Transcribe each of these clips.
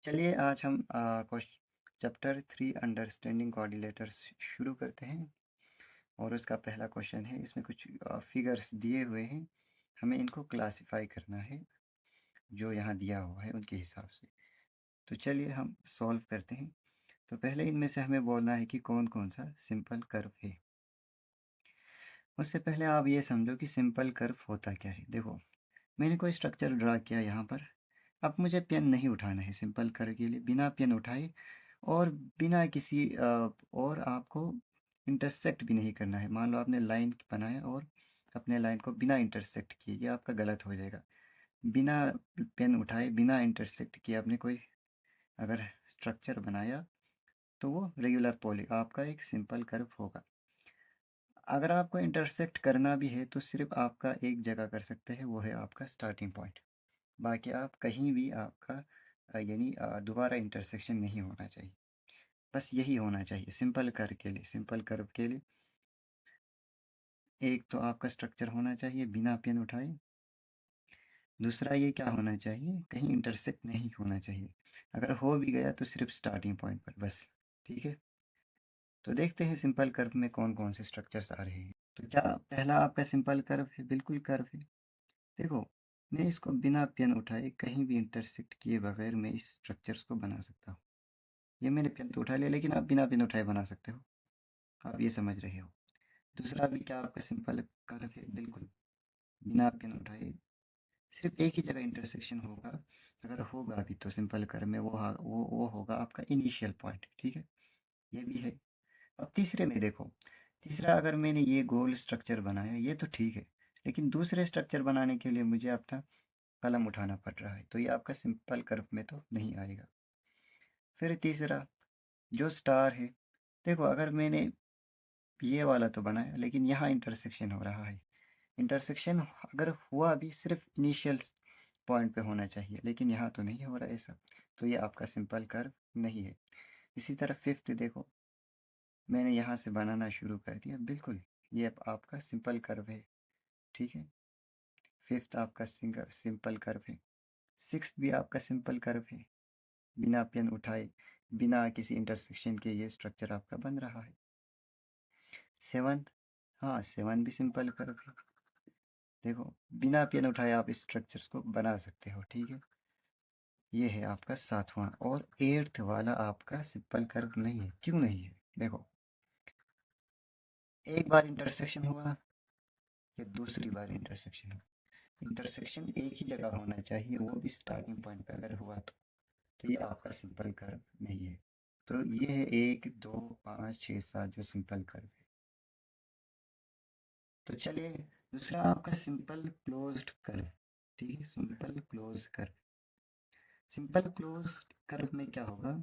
चलिए आज हम चैप्टर 3 अंडरस्टैंडिंग कोऑर्डिनेटर्स शुरू करते हैं। और उसका पहला क्वेश्चन है, इसमें कुछ फिगर्स दिए हुए हैं, हमें इनको क्लासिफाई करना है जो यहाँ दिया हुआ है उनके हिसाब से। तो चलिए हम सॉल्व करते हैं। तो पहले इनमें से हमें बोलना है कि कौन कौन सा सिंपल कर्व है। उससे पहले आप ये समझो कि सिंपल कर्व होता क्या है। देखो, मैंने कोई स्ट्रक्चर ड्रा किया यहाँ पर। अब मुझे पेन नहीं उठाना है सिंपल कर्व के लिए, बिना पेन उठाए और बिना किसी और आपको इंटरसेक्ट भी नहीं करना है। मान लो आपने लाइन बनाया और अपने लाइन को बिना इंटरसेक्ट किए, ये आपका गलत हो जाएगा। बिना पेन उठाए, बिना इंटरसेक्ट किए आपने कोई अगर स्ट्रक्चर बनाया तो वो रेगुलर पॉली आपका एक सिंपल कर्व होगा। अगर आपको इंटरसेक्ट करना भी है तो सिर्फ आपका एक जगह कर सकते हैं, वो है आपका स्टार्टिंग पॉइंट। बाकी आप कहीं भी आपका यानी दोबारा इंटरसेक्शन नहीं होना चाहिए। बस यही होना चाहिए सिंपल कर्व के लिए। सिंपल कर्व के लिए एक तो आपका स्ट्रक्चर होना चाहिए बिना पेन उठाए। दूसरा ये क्या होना चाहिए, कहीं इंटरसेक्ट नहीं होना चाहिए। अगर हो भी गया तो सिर्फ स्टार्टिंग पॉइंट पर बस। ठीक है, तो देखते हैं सिंपल कर्व में कौन कौन से स्ट्रक्चर्स आ रहे हैं। तो क्या पहला आपका सिंपल कर्व है? बिल्कुल कर्व है। देखो, मैं इसको बिना पेन उठाए कहीं भी इंटरसेक्ट किए बगैर मैं इस स्ट्रक्चर्स को बना सकता हूँ। ये मैंने पेन तो उठा लिया, लेकिन आप बिना पेन उठाए बना सकते हो। आप ये समझ रहे हो। दूसरा भी क्या आपका सिंपल कर्व है? बिल्कुल बिना पेन उठाए सिर्फ एक ही जगह इंटरसेक्शन होगा। अगर होगा भी तो सिंपल कर्व में वो होगा आपका इनिशियल पॉइंट। ठीक है, ये भी है। अब तीसरे में देखो, तीसरा अगर मैंने ये गोल स्ट्रक्चर बनाया ये तो ठीक है, लेकिन दूसरे स्ट्रक्चर बनाने के लिए मुझे अपना कलम उठाना पड़ रहा है, तो ये आपका सिंपल कर्व में तो नहीं आएगा। फिर तीसरा जो स्टार है, देखो अगर मैंने ये वाला तो बनाया लेकिन यहाँ इंटरसेक्शन हो रहा है। इंटरसेक्शन अगर हुआ भी सिर्फ इनिशियल पॉइंट पे होना चाहिए, लेकिन यहाँ तो नहीं हो रहा ऐसा, तो ये आपका सिंपल कर्व नहीं है। इसी तरह फिफ्थ देखो, मैंने यहाँ से बनाना शुरू कर दिया, बिल्कुल ये अब आपका सिंपल कर्व है। ठीक है, फिफ्थ आपका सिंपल कर्व है। सिक्स्थ भी आपका सिंपल कर्व है, बिना पेन उठाए बिना किसी इंटरसेक्शन के ये स्ट्रक्चर आपका बन रहा है। सेवन, हाँ सेवन भी सिंपल कर्व है। देखो, बिना पेन उठाए आप इस स्ट्रक्चर्स को बना सकते हो। ठीक है, ये है आपका सातवां। और एट्थ वाला आपका सिंपल कर्व नहीं है। क्यों नहीं है? देखो, एक बार इंटरसेक्शन हुआ या दूसरी बार इंटरसेक्शन हुआ, इंटरसेक्शन एक ही जगह होना चाहिए, वो भी स्टार्टिंग पॉइंट पे अगर हुआ तो ये आपका सिंपल कर्व नहीं है। तो ये है 1 2 5 6 7 जो सिंपल कर्व है। तो चलिए, दूसरा आपका सिंपल क्लोज्ड कर्व। ठीक है, simple close curve. Simple close curve में क्या होगा,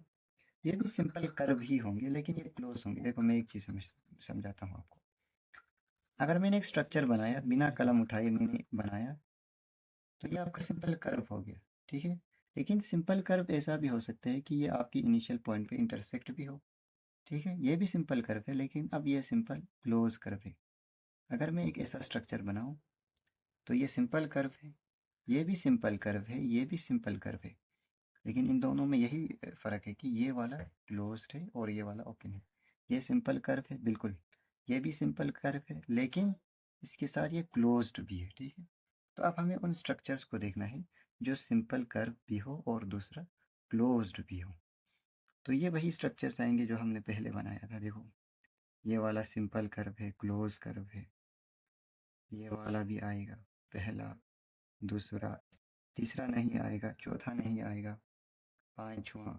ये भी सिंपल कर्व ही होंगे लेकिन ये क्लोज होंगे। देखो, मैं एक चीज़ समझाता हूँ आपको। अगर मैंने एक स्ट्रक्चर बनाया, बिना कलम उठाए मैंने बनाया, तो ये आपका सिंपल कर्व हो गया। ठीक है, लेकिन सिंपल कर्व ऐसा भी हो सकता है कि ये आपकी इनिशियल पॉइंट पे इंटरसेक्ट भी हो। ठीक है, ये भी सिंपल कर्व है, लेकिन अब ये सिंपल क्लोज कर्व है। अगर मैं एक ऐसा स्ट्रक्चर बनाऊं तो ये सिंपल कर्व है, ये भी सिंपल कर्व है, ये भी सिंपल कर्व है, लेकिन इन दोनों में यही फ़र्क है कि ये वाला क्लोज्ड है और ये वाला ओपन है। ये सिंपल कर्व है बिल्कुल, ये भी सिंपल कर्व है, लेकिन इसके साथ ये क्लोज्ड भी है। ठीक है, तो अब हमें उन स्ट्रक्चर्स को देखना है जो सिंपल कर्व भी हो और दूसरा क्लोज्ड भी हो। तो ये वही स्ट्रक्चर्स आएंगे जो हमने पहले बनाया था। देखो, ये वाला सिंपल कर्व है, क्लोज कर्व है, ये वाला भी आएगा, पहला, दूसरा, तीसरा नहीं आएगा, चौथा नहीं आएगा, पांचवा,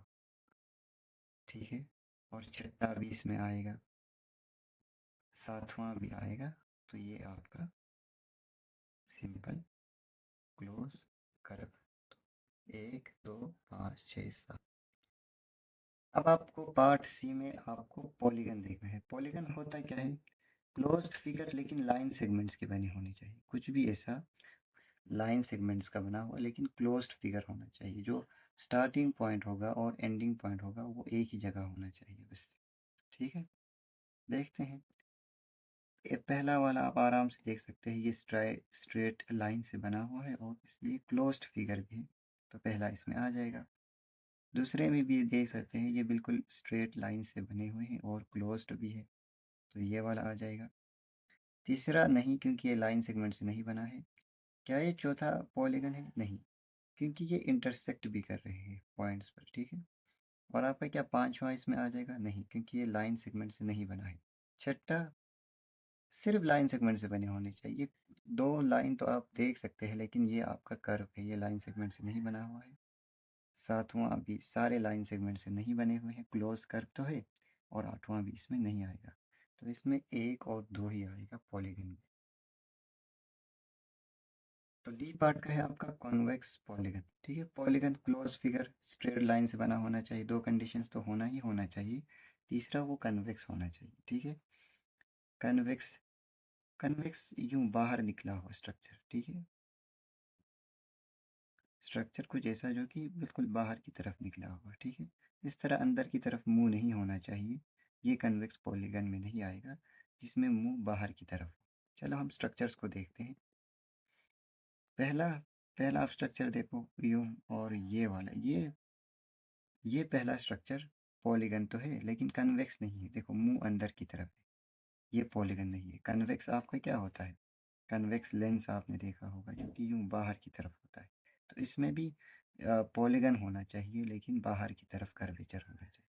ठीक है, और छठा भी इसमें आएगा, सातवां भी आएगा। तो ये आपका सिंपल क्लोज कर्व। 1 2 5 6 7। अब आपको पार्ट सी में आपको पॉलीगन देखना है। पॉलीगन होता क्या है, क्लोज्ड फिगर लेकिन लाइन सेगमेंट्स की बनी होनी चाहिए। कुछ भी ऐसा लाइन सेगमेंट्स का बना हुआ लेकिन क्लोज्ड फिगर होना चाहिए, जो स्टार्टिंग पॉइंट होगा और एंडिंग पॉइंट होगा वो एक ही जगह होना चाहिए बस। ठीक है, देखते हैं। ये पहला वाला आप आराम से देख सकते हैं, ये स्ट्रेट लाइन से बना हुआ है और इसलिए क्लोज्ड फिगर भी है, तो पहला इसमें आ जाएगा। दूसरे में भी देख सकते हैं, ये बिल्कुल स्ट्रेट लाइन से बने हुए हैं और क्लोज्ड भी है, तो ये वाला आ जाएगा। तीसरा नहीं, क्योंकि ये लाइन सेगमेंट से नहीं बना है। क्या ये चौथा पॉलीगन है? नहीं, क्योंकि ये इंटरसेक्ट भी कर रहे हैं पॉइंट्स पर, ठीक है। और आपका क्या पांचवा इसमें आ जाएगा? नहीं, क्योंकि ये लाइन सेगमेंट से नहीं बना है। छठा, सिर्फ लाइन सेगमेंट से बने होने चाहिए। दो लाइन तो आप देख सकते हैं, लेकिन ये आपका कर्व है, ये लाइन सेगमेंट से नहीं बना हुआ है। सातवां भी सारे लाइन सेगमेंट से नहीं बने हुए हैं, क्लोज कर्व तो है। और आठवां भी इसमें नहीं आएगा, तो इसमें एक और दो ही आएगा पॉलीगन में। तो डी पार्ट का है आपका कॉन्वेक्स पॉलीगन, ठीक है। Polygon close figure straight line से बना होना चाहिए, दो कंडीशंस तो होना ही होना चाहिए। तीसरा वो कन्वेक्स होना चाहिए, ठीक है। कन्वेक्स, कन्वेक्स यूं बाहर निकला हुआ स्ट्रक्चर, ठीक है। स्ट्रक्चर कुछ ऐसा जो कि बिल्कुल बाहर की तरफ निकला हुआ, ठीक है। इस तरह अंदर की तरफ मुंह नहीं होना चाहिए, ये कन्वेक्स पॉलीगन में नहीं आएगा, जिसमें मुंह बाहर की तरफ हो। चलो हम स्ट्रक्चर्स को देखते हैं। पहला पहला आप स्ट्रक्चर देखो यूं, और ये वाला, ये पहला स्ट्रक्चर पॉलीगन तो है, लेकिन कन्वेक्स नहीं है। देखो मुंह अंदर की तरफ है, ये पॉलीगन नहीं है। कन्वेक्स आपका क्या होता है? कन्वेक्स लेंस आपने देखा होगा, जो कि यूं बाहर की तरफ होता है। तो इसमें भी पॉलीगन होना चाहिए, लेकिन बाहर की तरफ कर्वेचर होना चाहिए।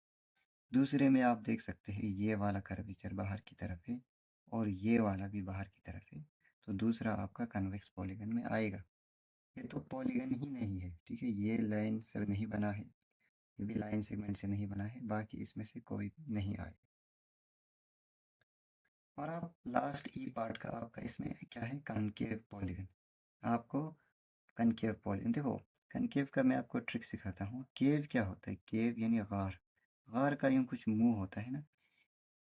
दूसरे में आप देख सकते हैं, ये वाला कर्वेचर बाहर की तरफ है, और ये वाला भी बाहर की तरफ है, तो दूसरा आपका कन्वेक्स पॉलीगन में आएगा। ये तो पॉलीगन ही नहीं है, ठीक है। ये लाइन से नहीं बना है, ये भी लाइन सेगमेंट से नहीं बना है, बाकी इसमें से कोई नहीं आएगा। और आप लास्ट ई पार्ट का आपका इसमें क्या है? Concave polygon. आपको कनकेव पॉलीगन देखो, कनकेव का मैं आपको ट्रिक सिखाता हूँ। केव क्या होता है? केव यानी गार, गार का यूँ कुछ मुंह होता है ना,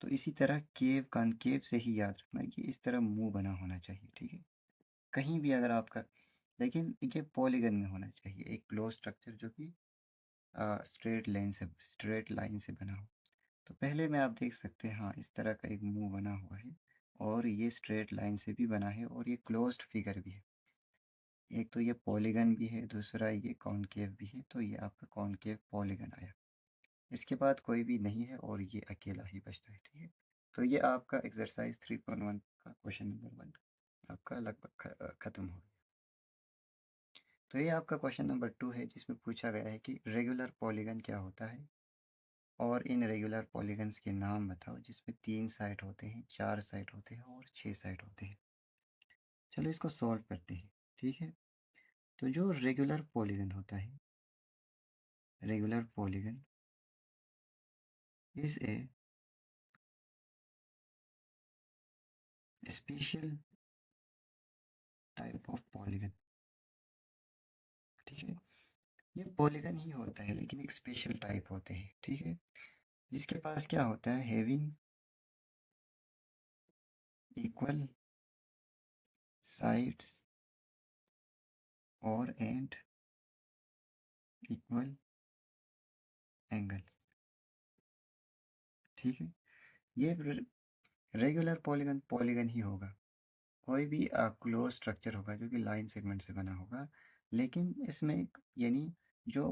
तो इसी तरह केव, कनकेव से ही याद रखना कि इस तरह मुंह बना होना चाहिए, ठीक है। कहीं भी अगर आपका, लेकिन ये पॉलीगन में होना चाहिए, एक क्लोज स्ट्रक्चर जो कि स्ट्रेट लाइन से बना हो। तो पहले में आप देख सकते हैं, हाँ इस तरह का एक मुंह बना हुआ है, और ये स्ट्रेट लाइन से भी बना है, और ये क्लोज्ड फिगर भी है। एक तो ये पॉलीगन भी है, दूसरा ये कॉनकेव भी है, तो ये आपका कॉनकेव पॉलीगन आया। इसके बाद कोई भी नहीं है, और ये अकेला ही बचता है, ठीक है। तो ये आपका एक्सरसाइज 3.1 का क्वेश्चन नंबर 1 आपका लगभग खत्म हो गया। तो ये आपका क्वेश्चन नंबर 2 है, जिसमें पूछा गया है कि रेगुलर पॉलीगन क्या होता है, और इन रेगुलर पॉलीगन्स के नाम बताओ, जिसमें 3 साइड होते हैं, 4 साइड होते हैं, और 6 साइड होते हैं। चलो इसको सॉल्व करते हैं, ठीक है। तो जो रेगुलर पॉलीगन होता है, regular polygon is a special type of polygon, ठीक है। ये पॉलीगन ही होता है, लेकिन एक स्पेशल टाइप होते हैं, ठीक है। जिसके पास क्या होता है? हैविंग इक्वल साइड्स और एंड इक्वल एंगल, ठीक है। ये रेगुलर पॉलीगन पॉलीगन ही होगा। कोई भी क्लोज स्ट्रक्चर होगा जो कि लाइन सेगमेंट से बना होगा, लेकिन इसमें यानी जो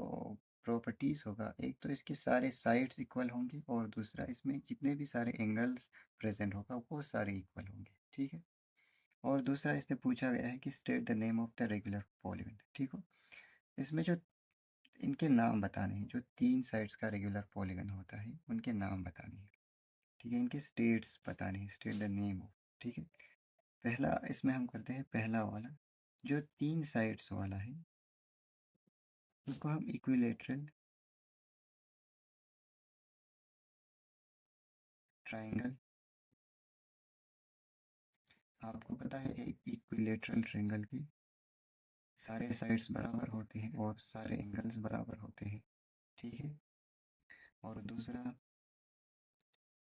प्रॉपर्टीज होगा, एक तो इसके सारे साइड्स इक्वल होंगे, और दूसरा इसमें जितने भी सारे एंगल्स प्रेजेंट होगा वो सारे इक्वल होंगे, ठीक है। और दूसरा इससे पूछा गया है कि state the name of the regular polygon, ठीक हो। इसमें जो इनके नाम बताने हैं, जो 3 साइड्स का रेगुलर पॉलीगन होता है, उनके नाम बताने हैं, ठीक है। इनके स्टेट्स बताने हैं, स्टेट द नेम ऑफ, ठीक है। पहला इसमें हम करते हैं, पहला वाला जो 3 साइड्स वाला है, उसको हम इक्विलेटरल ट्रायंगल। आपको पता है एक इक्विलेटरल ट्रायंगल के सारे साइड्स बराबर होते हैं, और सारे एंगल्स बराबर होते हैं, ठीक है। और दूसरा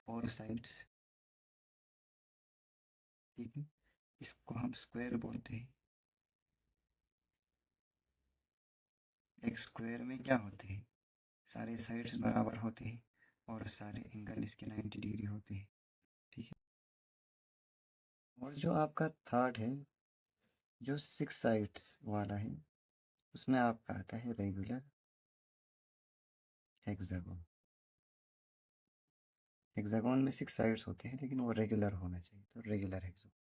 फोर साइड्स, ठीक है, इसको हम स्क्वायर बोलते हैं। एक स्क्वायर में क्या होते हैं? सारे साइड्स बराबर होते हैं, और सारे एंगल इसके 90 डिग्री होते हैं, ठीक है। और जो आपका थर्ड है, जो 6 साइड्स वाला है, उसमें आपका आता है रेगुलर हेक्सागोन। हेक्सागोन में 6 साइड्स होते हैं लेकिन वो रेगुलर होना चाहिए, तो रेगुलर हेक्सागोन।